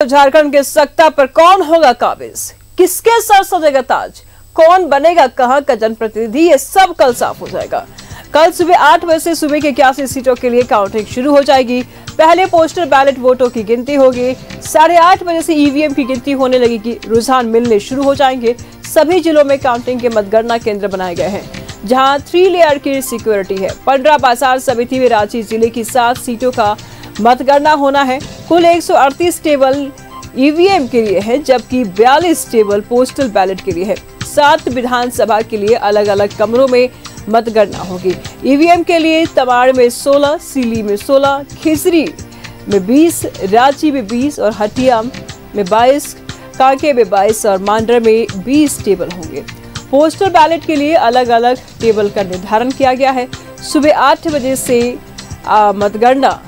झारखंड के सत्ता पर कौन होगा काबिज, किसके सर सजेगा ताज, कौन बनेगा कहां का जनप्रतिनिधि, ये सब कल साफ हो जाएगा। कल सुबह 8 बजे से सुबह के 81 सीटों के लिए काउंटिंग शुरू हो जाएगी। पहले पोस्टल बैलेट वोटों की गिनती होगी। 8:30 बजे से ईवीएम की गिनती होने लगेगी। रुझान मिलने शुरू हो जाएंगे। सभी जिलों में काउंटिंग के मतगणना केंद्र बनाए गए हैं, जहां 3 लेयर की सिक्योरिटी है। पंडरा बाजार समिति में रांची जिले की 7 सीटों का मतगणना होना है। कुल 138 टेबल ईवीएम के लिए है, जबकि 42 टेबल पोस्टल बैलेट के लिए है। 7 विधानसभा के लिए अलग अलग कमरों में मतगणना होगी। ईवीएम के लिए तमाड़ में 16, सीली में 16, खिसरी में 20, रांची में 20 और हटिया में 22, कांके में 22 और मांडरा में 20 टेबल होंगे। पोस्टल बैलेट के लिए अलग अलग टेबल का निर्धारण किया गया है। सुबह 8 बजे से मतगणना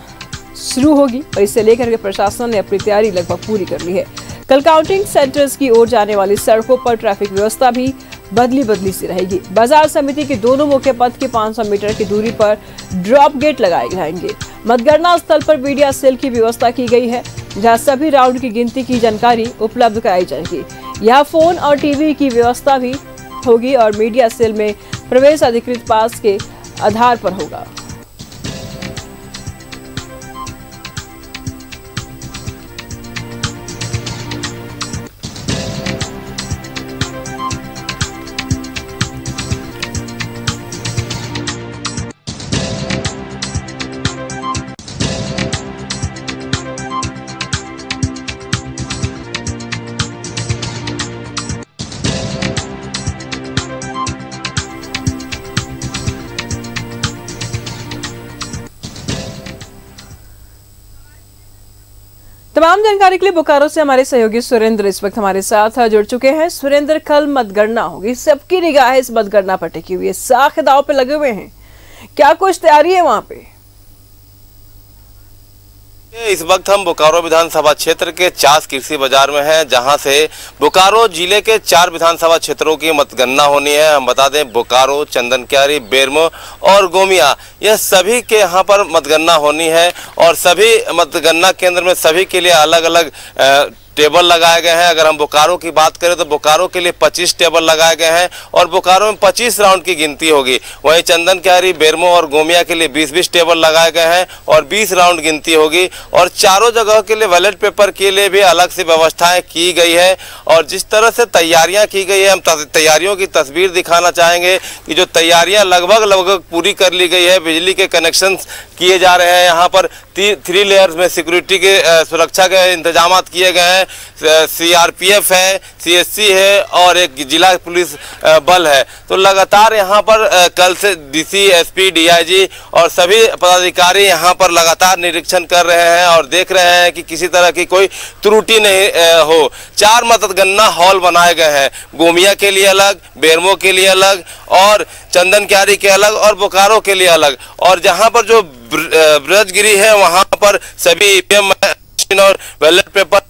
शुरू होगी और इसे लेकर के प्रशासन ने अपनी तैयारी लगभग पूरी कर ली है। कल काउंटिंग सेंटर्स की ओर जाने वाली सड़कों पर ट्रैफिक व्यवस्था भी बदली सी रहेगी। बाजार समिति के दोनों मुख्य पथ के 500 मीटर की दूरी पर ड्रॉप गेट लगाए जाएंगे। मतगणना स्थल पर मीडिया सेल की व्यवस्था की गई है, जहां सभी राउंड की गिनती की जानकारी उपलब्ध कराई जाएगी। यहाँ फोन और टीवी की व्यवस्था भी होगी और मीडिया सेल में प्रवेश अधिकृत पास के आधार पर होगा। तमाम जानकारी के लिए बोकारो से हमारे सहयोगी सुरेंद्र इस वक्त हमारे साथ जुड़ चुके हैं। सुरेंद्र, कल मतगणना होगी, सबकी निगाह इस मतगणना पर टिकी हुई है, साख दांव पे लगे हुए हैं, क्या कुछ तैयारी है वहां पे? इस वक्त हम बोकारो विधानसभा क्षेत्र के चास कृषि बाजार में हैं, जहां से बोकारो जिले के 4 विधानसभा क्षेत्रों की मतगणना होनी है। हम बता दें, बोकारो, चंदनक्यारी, बेरमो और गोमिया, यह सभी के यहां पर मतगणना होनी है और सभी मतगणना केंद्र में सभी के लिए अलग अलग टेबल लगाए गए हैं। अगर हम बोकारो की बात करें तो बोकारो के लिए 25 टेबल लगाए गए हैं और बोकारो में 25 राउंड की गिनती होगी। वहीं चंदनक्यारी, बेरमो और गोमिया के लिए 20-20 टेबल लगाए गए हैं और 20 राउंड गिनती होगी। और चारों जगह के लिए बैलेट पेपर के लिए भी अलग से व्यवस्थाएं की गई है। और जिस तरह से तैयारियां की गई है, हम तैयारियों की तस्वीर दिखाना चाहेंगे कि जो तैयारियां लगभग पूरी कर ली गई है। बिजली के कनेक्शन किए जा रहे हैं। यहाँ पर 3 लेयर्स में सिक्योरिटी के सुरक्षा के इंतजाम किए गए हैं। सीआरपीएफ है, सीएससी है और एक जिला पुलिस बल है। तो लगातार यहाँ पर कल से डीसी, एसपी, डीआईजी और सभी पदाधिकारी यहाँ पर लगातार निरीक्षण कर रहे हैं और देख रहे हैं कि किसी तरह की कोई त्रुटि नहीं हो। 4 मतगणना हॉल बनाए गए हैं, गोमिया के लिए अलग, बेरमो के लिए अलग और चंदनक्यारी के अलग और बोकारो के लिए अलग। और जहाँ पर जो ब्रजगिरी है, वहाँ पर सभी ईवीएम मशीन और बैलेट पेपर,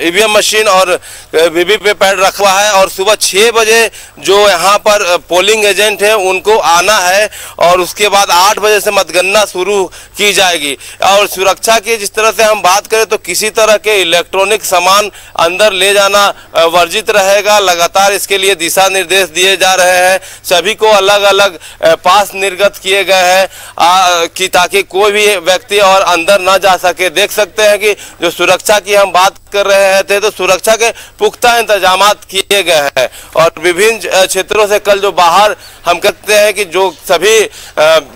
ईवीएम मशीन और वीवीपैट रखा है। और सुबह 6 बजे जो यहाँ पर पोलिंग एजेंट है उनको आना है और उसके बाद 8 बजे से मतगणना शुरू की जाएगी। और सुरक्षा की जिस तरह से हम बात करें तो किसी तरह के इलेक्ट्रॉनिक सामान अंदर ले जाना वर्जित रहेगा। लगातार इसके लिए दिशा निर्देश दिए जा रहे हैं। सभी को अलग अलग पास निर्गत किए गए हैं कि ताकि कोई भी व्यक्ति और अंदर ना जा सके। देख सकते हैं कि जो सुरक्षा की हम बात कर रहे थे तो सुरक्षा के पुख्ता इंतजाम किए गए हैं। और विभिन्न क्षेत्रों से कल जो बाहर हम कहते हैं कि जो सभी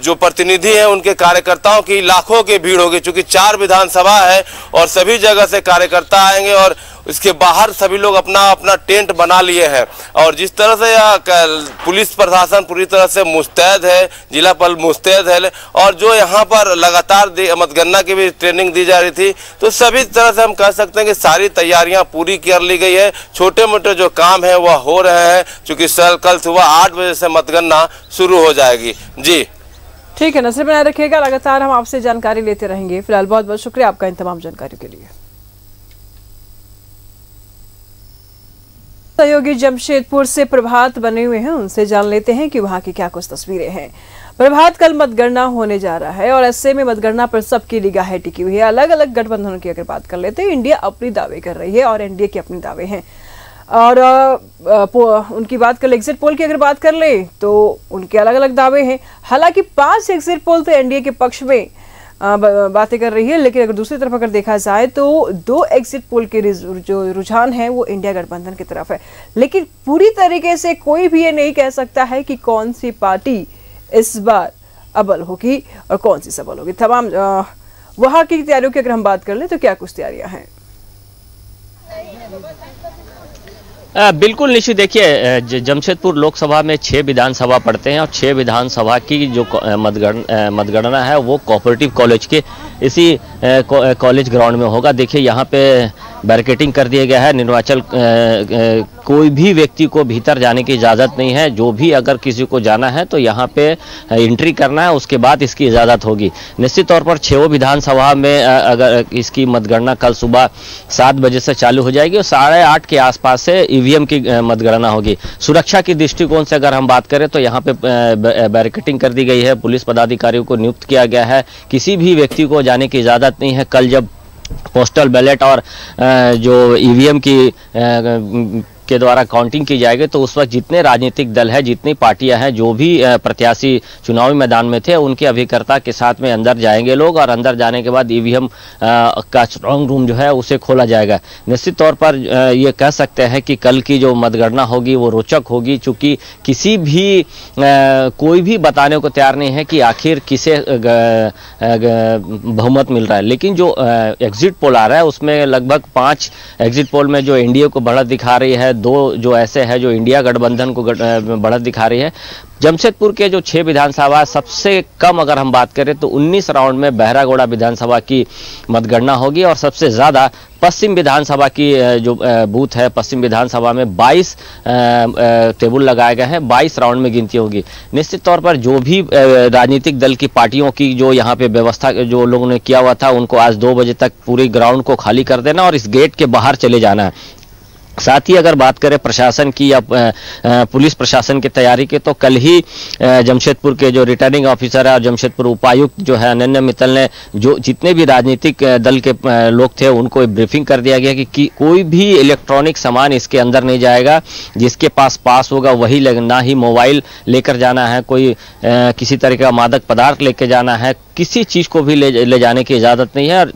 जो प्रतिनिधि हैं उनके कार्यकर्ताओं की लाखों की भीड़ होगी, क्योंकि 4 विधानसभा है और सभी जगह से कार्यकर्ता आएंगे और इसके बाहर सभी लोग अपना टेंट बना लिए हैं। और जिस तरह से पुलिस प्रशासन पूरी तरह से मुस्तैद है, जिला बल मुस्तैद है और जो यहाँ पर लगातार मतगणना की भी ट्रेनिंग दी जा रही थी, तो सभी तरह से हम कह सकते हैं कि सारी तैयारियां पूरी कर ली गई है। छोटे मोटे जो काम है वह हो रहे हैं, क्योंकि कल सुबह 8 बजे से मतगणना शुरू हो जाएगी। जी ठीक है, नजर बनाए रखिएगा, लगातार हम आपसे जानकारी लेते रहेंगे। फिलहाल बहुत बहुत शुक्रिया आपका इन तमाम जानकारी के लिए। सहयोगी जमशेदपुर से प्रभात बने हुए हैं, उनसे जान लेते हैं कि वहां की क्या कुछ तस्वीरें हैं। प्रभात, कल मतगणना होने जा रहा है और ऐसे में मतगणना पर सबकी निगाहें टिकी हुई है। अलग अलग गठबंधनों की अगर बात कर लेते हैं, इंडिया अपनी दावे कर रही है और एनडीए के अपने दावे हैं। और उनकी बात कर ले, एग्जिट पोल की अगर बात कर ले तो उनके अलग अलग दावे हैं। हालांकि 5 एग्जिट पोल तो एनडीए के पक्ष में बातें कर रही है, लेकिन अगर दूसरी तरफ अगर देखा जाए तो 2 एग्जिट पोल के जो रुझान है वो इंडिया गठबंधन की तरफ है। लेकिन पूरी तरीके से कोई भी ये नहीं कह सकता है कि कौन सी पार्टी इस बार अव्वल होगी और कौन सी सबल होगी। तमाम वहां की तैयारियों की अगर हम बात कर ले तो क्या कुछ तैयारियां हैं? बिल्कुल निश्चित, देखिए जमशेदपुर लोकसभा में 6 विधानसभा पड़ते हैं और 6 विधानसभा की जो मतगणना है वो कोऑपरेटिव कॉलेज के इसी कॉलेज ग्राउंड में होगा। देखिए यहाँ पे बैरिकेडिंग कर दिया गया है। निर्वाचन कोई भी व्यक्ति को भीतर जाने की इजाज़त नहीं है। जो भी अगर किसी को जाना है तो यहाँ पे एंट्री करना है, उसके बाद इसकी इजाज़त होगी। निश्चित तौर पर 6 विधानसभा में अगर इसकी मतगणना कल सुबह 7 बजे से चालू हो जाएगी और 8:30 के आसपास से ईवीएम की मतगणना होगी। सुरक्षा की दृष्टिकोण से अगर हम बात करें तो यहाँ पे बैरिकेडिंग कर दी गई है, पुलिस पदाधिकारियों को नियुक्त किया गया है। किसी भी व्यक्ति को जाने की इजाज़त नहीं है। कल जब पोस्टल बैलेट और जो ईवीएम के द्वारा काउंटिंग की जाएगी तो उस वक्त जितने राजनीतिक दल है, जितनी पार्टियां हैं, जो भी प्रत्याशी चुनावी मैदान में थे, उनके अभिकर्ता के साथ में अंदर जाएंगे लोग और अंदर जाने के बाद ईवीएम का स्ट्रांग रूम जो है उसे खोला जाएगा। निश्चित तौर पर ये कह सकते हैं कि कल की जो मतगणना होगी वो रोचक होगी, चूंकि किसी भी कोई भी बताने को तैयार नहीं है कि आखिर किसे बहुमत मिल रहा है। लेकिन जो एग्जिट पोल आ रहा है उसमें लगभग 5 एग्जिट पोल में जो एनडीए को बढ़त दिखा रही है, 2 जो ऐसे है जो इंडिया गठबंधन को बढ़त दिखा रही है। जमशेदपुर के जो 6 विधानसभा, सबसे कम अगर हम बात करें तो 19 राउंड में बहरागोड़ा विधानसभा की मतगणना होगी और सबसे ज्यादा पश्चिम विधानसभा की जो बूथ है, पश्चिम विधानसभा में 22 टेबल लगाए गए हैं, 22 राउंड में गिनती होगी। निश्चित तौर पर जो भी राजनीतिक दल की पार्टियों की जो यहाँ पे व्यवस्था जो लोगों ने किया हुआ था, उनको आज 2 बजे तक पूरी ग्राउंड को खाली कर देना और इस गेट के बाहर चले जाना है। साथ ही अगर बात करें प्रशासन की या पुलिस प्रशासन की तैयारी की, तो कल ही जमशेदपुर के जो रिटर्निंग ऑफिसर है और जमशेदपुर उपायुक्त जो है अनन्या मित्तल ने जो जितने भी राजनीतिक दल के लोग थे उनको ब्रीफिंग कर दिया गया कि कोई भी इलेक्ट्रॉनिक सामान इसके अंदर नहीं जाएगा। जिसके पास होगा वही, ना ही मोबाइल लेकर जाना है, कोई किसी तरह का मादक पदार्थ लेकर जाना है, किसी चीज को भी ले जाने की इजाजत नहीं है। और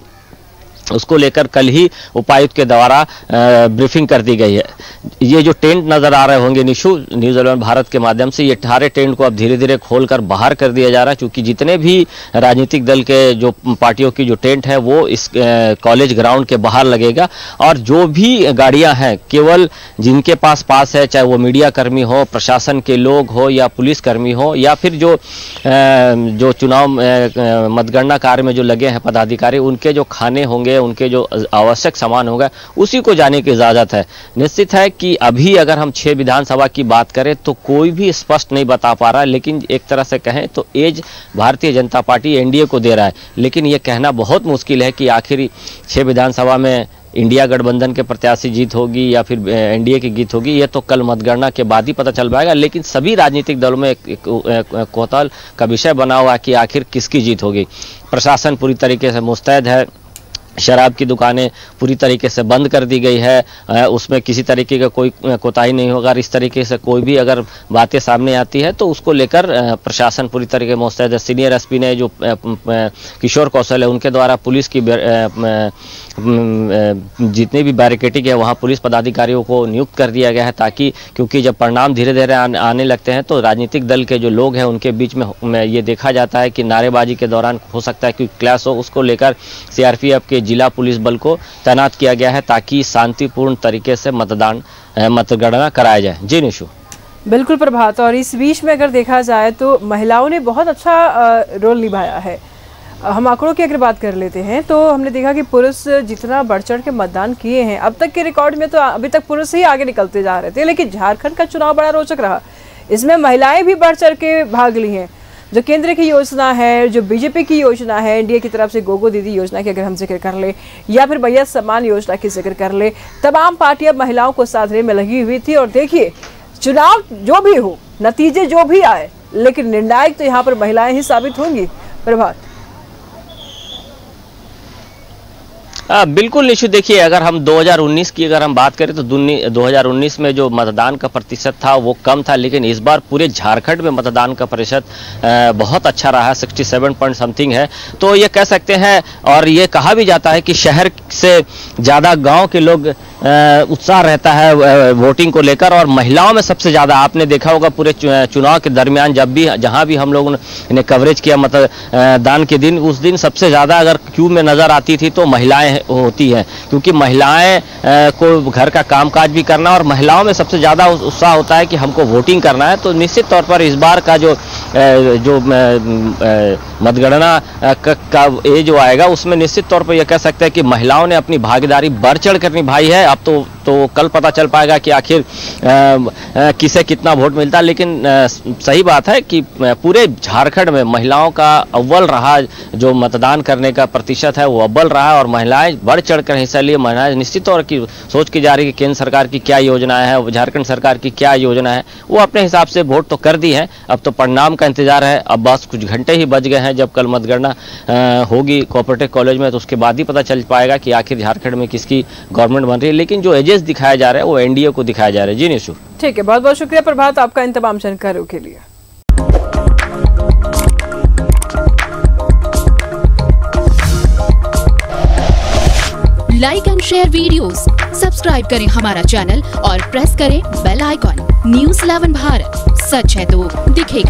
उसको लेकर कल ही उपायुक्त के द्वारा ब्रीफिंग कर दी गई है। ये जो टेंट नजर आ रहे होंगे निशु, न्यूज़ 11 भारत के माध्यम से, ये 18 टेंट को अब धीरे धीरे खोलकर बाहर कर दिया जा रहा है, क्योंकि जितने भी राजनीतिक दल के जो पार्टियों की जो टेंट है वो इस कॉलेज ग्राउंड के बाहर लगेगा। और जो भी गाड़ियां हैं, केवल जिनके पास है, चाहे वो मीडिया कर्मी हो, प्रशासन के लोग हो या पुलिस कर्मी हो, या फिर जो चुनाव मतगणना कार्य में जो लगे हैं पदाधिकारी, उनके जो खाने होंगे, उनके जो आवश्यक सामान होगा, उसी को जाने की इजाजत है। निश्चित है कि अभी अगर हम 6 विधानसभा की बात करें तो कोई भी स्पष्ट नहीं बता पा रहा है, लेकिन एक तरह से कहें तो as Bharatiya Janata party NDA को दे रहा है। लेकिन यह कहना बहुत मुश्किल है कि आखिर 6 विधानसभा में इंडिया गठबंधन के प्रत्याशी जीत होगी या फिर एनडीए की जीत होगी, ये तो कल मतगणना के बाद ही पता चल पाएगा। लेकिन सभी राजनीतिक दलों में एक कौतूहल का विषय बना हुआ है कि आखिर किसकी जीत होगी। प्रशासन पूरी तरीके से मुस्तैद है, शराब की दुकानें पूरी तरीके से बंद कर दी गई है, उसमें किसी तरीके का कोई कोताही नहीं होगा। इस तरीके से कोई भी अगर बातें सामने आती है तो उसको लेकर प्रशासन पूरी तरीके से मुस्तैद है। सीनियर एसपी ने जो किशोर कौशल है, उनके द्वारा पुलिस की जितनी भी बैरिकेडिंग है वहाँ पुलिस पदाधिकारियों को नियुक्त कर दिया गया है, ताकि क्योंकि जब परिणाम धीरे धीरे आने लगते हैं तो राजनीतिक दल के जो लोग हैं उनके बीच में ये देखा जाता है कि नारेबाजी के दौरान हो सकता है कि क्लैश हो। उसको लेकर सीआरपीएफ के जिला पुलिस बल को तैनात किया गया है ताकि शांतिपूर्ण तरीके से मतगणना कराया जाए। जी निशु। बिल्कुल प्रभात। और इस बीच में अगर देखा जाए तो महिलाओं ने बहुत अच्छा रोल निभाया है। हम आंकड़ों की अगर बात कर लेते हैं तो हमने देखा कि पुरुष जितना बढ़ चढ़ के मतदान किए हैं, अब तक के रिकॉर्ड में तो अभी तक पुरुष ही आगे निकलते जा रहे थे, लेकिन झारखंड का चुनाव बड़ा रोचक रहा। इसमें महिलाएं भी बढ़ चढ़ के भाग ली हैं। जो केंद्र की योजना है, जो बीजेपी की योजना है, एनडीए की तरफ से गोगो दीदी योजना की अगर हम जिक्र कर ले या फिर भैया सम्मान योजना की जिक्र कर ले, तमाम पार्टियां महिलाओं को साधने में लगी हुई थी। और देखिए, चुनाव जो भी हो, नतीजे जो भी आए, लेकिन निर्णायक तो यहाँ पर महिलाएं ही साबित होंगी। प्रभात। बिल्कुल निशु, देखिए अगर हम 2019 की अगर हम बात करें तो 2019 में जो मतदान का प्रतिशत था वो कम था, लेकिन इस बार पूरे झारखंड में मतदान का प्रतिशत बहुत अच्छा रहा, 67 पॉइंट समथिंग है। तो ये कह सकते हैं और ये कहा भी जाता है कि शहर से ज़्यादा गांव के लोग उत्साह रहता है वोटिंग को लेकर, और महिलाओं में सबसे ज़्यादा आपने देखा होगा पूरे चुनाव के दरमियान जब भी जहां भी हम लोगों ने कवरेज किया मतदान के दिन, उस दिन सबसे ज़्यादा अगर क्यू में नज़र आती थी तो महिलाएं होती हैं, क्योंकि महिलाएं को घर का कामकाज भी करना और महिलाओं में सबसे ज़्यादा उत्साह होता है कि हमको वोटिंग करना है। तो निश्चित तौर पर इस बार का जो मतगणना का ये जो आएगा उसमें निश्चित तौर पर यह कह सकते हैं कि महिलाओं ने अपनी भागीदारी बढ़ चढ़ कर निभाई है। अब तो कल पता चल पाएगा कि आखिर किसे कितना वोट मिलता है, लेकिन सही बात है कि पूरे झारखंड में महिलाओं का अव्वल रहा, जो मतदान करने का प्रतिशत है वो अव्वल रहा और महिलाएं बढ़ चढ़ कर हिस्सा लिए। महिलाएं निश्चित तौर की सोच की जा रही है कि केंद्र सरकार की क्या योजनाएं हैं, झारखंड सरकार की क्या योजना है, वो अपने हिसाब से वोट तो कर दी है। अब तो परिणाम का इंतजार है, अब बस कुछ घंटे ही बच गए हैं। जब कल मतगणना होगी कोऑपरेटिव कॉलेज में तो उसके बाद ही पता चल पाएगा कि आखिर झारखंड में किसकी गवर्नमेंट बन रही है, लेकिन जो एजेस दिखाया जा रहा है वो एनडीए को दिखाया जा रहा है। जी निशु, ठीक है, बहुत बहुत शुक्रिया प्रभात आपका इन तमाम जानकारियों के लिए। Like and share videos, subscribe करें हमारा चैनल और प्रेस करें बेल आइकॉन। न्यूज़ 11 भारत, सच है तो दिखेगा।